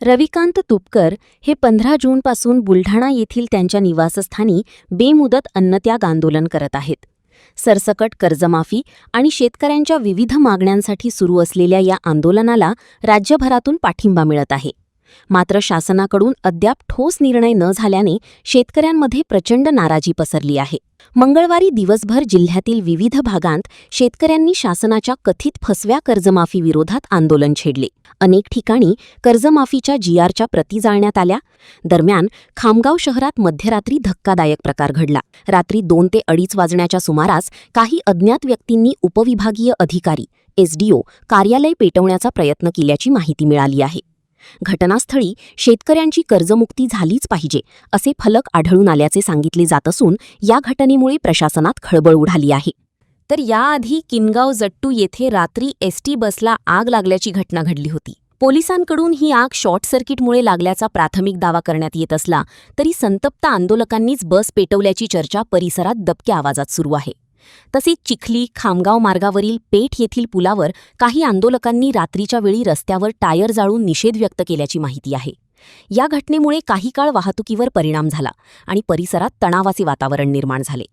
रविकांत तुपकर हे 15 जूनपासून बुलढाणा येथील त्यांच्या निवासस्थानी बेमुदत अन्नत्याग आंदोलन करत आहेत. सरसकट कर्जमाफी आणि शेतकऱ्यांच्या विविध मागण्यांसाठी सुरू असलेल्या या आंदोलनाला राज्यभरातून पाठिंबा मिळत आहे. मात्र शासनाकडून अद्याप ठोस निर्णय न झाल्याने शेतकऱ्यांमध्ये प्रचंड नाराजी पसरली आहे. मंगळवारी दिवसभर जिल्ह्यातील विविध भागांत शेतकऱ्यांनी शासनाच्या कथित फसव्या कर्जमाफी विरोधात आंदोलन छेडले. अनेक ठिकाणी कर्जमाफीच्या जीआरच्या प्रती जाळण्यात आल्या. दरम्यान खामगाव शहरात मध्यरात्री धक्कादायक प्रकार घडला. रात्री 2 ते 2:30 वाजण्याच्या सुमारास काही अज्ञात व्यक्तींनी उपविभागीय अधिकारी एसडीओ कार्यालय पेटवण्याचा प्रयत्न केल्याची माहिती मिळाली आहे. घटनास्थळी शेतकऱ्यांची कर्जमुक्ती झालीच पाहिजे असे फलक आढळून आल्याचे सांगितले जात असून या घटनेमुळे प्रशासनात खळबळ उडाली आहे. तर याआधी किनगाव जट्टू येथे रात्री एसटी बसला आग लागल्याची घटना घडली होती. पोलिसांकडून ही आग शॉर्ट सर्किटमुळे लागल्याचा प्राथमिक दावा करण्यात येत असला तरी संतप्त आंदोलकांनीच बस पेटवल्याची चर्चा परिसरात दबक्या आवाजात सुरू आहे. तसेच चिखली खामगाव मार्गावरील पेठ येथील पुलावर काही आंदोलकांनी रात्रीच्या वेळी रस्त्यावर टायर जाळून निषेध व्यक्त केल्याची माहिती आहे. या घटनेमुळे काही काळ वाहतुकीवर परिणाम झाला आणि परिसरात तणावाचे वातावरण निर्माण झाले.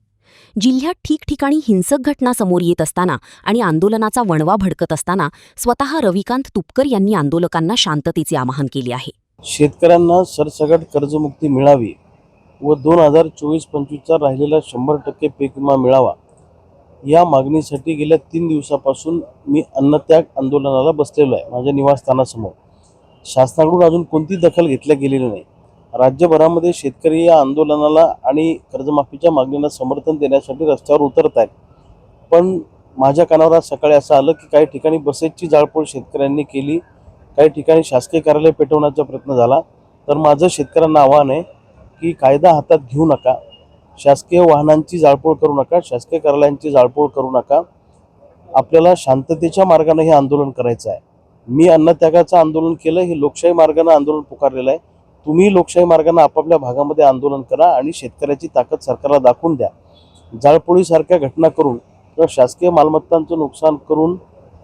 जिल्ह्यात ठिकठिकाणी हिंसक घटना समोर येत असताना आणि आंदोलनाचा वणवा भडकत असताना स्वतः रविकांत तुपकर यांनी आंदोलकांना शांततेचे आवाहन केले आहे. शेतकऱ्यांना सरसकट कर्जमुक्ती मिळावी व 2024-25चा राहिलेला 100% पीक विमा मिळावा या मागणीसाठी गेल्या 3 दिवसापासून मी अन्नत्याग आंदोलनाला बसलेलो आहे माझ्या निवासस्थानासमोर. शासनाकडून अजून कोणती दखल घेतल्या गेलेली नाही. राज्यभरामध्ये शेतकरी या आंदोलनाला आणि कर्जमाफीच्या मागणीला समर्थन देण्यासाठी रस्त्यावर उतरत आहेत. पण माझ्या कानावर आज सकाळी असं आलं की काही ठिकाणी बसेसची जाळपोळ शेतकऱ्यांनी केली, काही ठिकाणी शासकीय कार्यालय पेटवण्याचा प्रयत्न झाला. तर माझं शेतकऱ्यांना आव्हान आहे की कायदा हातात घेऊ नका, शासकीय वाहनांची जाळपोळ करू नका, शासकीय कार्यालयांची जाळपोळ करू नका. आपल्याला शांततेच्या मार्गाने हे आंदोलन करायचं आहे. मी अन्नत्यागाचं आंदोलन केलं, हे लोकशाही मार्गाने आंदोलन पुकारलेलं आहे. तुम्ही लोकशाही मार्गाने आपापल्या भागामध्ये आंदोलन करा आणि शेतकऱ्याची ताकद सरकारला दाखवून द्या. जाळपोळीसारख्या घटना करून किंवा शासकीय मालमत्तांचं नुकसान करून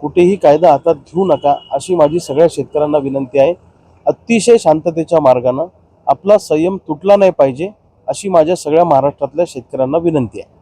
कुठेही कायदा हातात घेऊ नका अशी माझी सगळ्या शेतकऱ्यांना विनंती आहे. अतिशय शांततेच्या मार्गाने आपला संयम तुटला नाही पाहिजे अशी माझ्या सगळ्या महाराष्ट्रातल्या शेतकऱ्यांना विनंती आहे.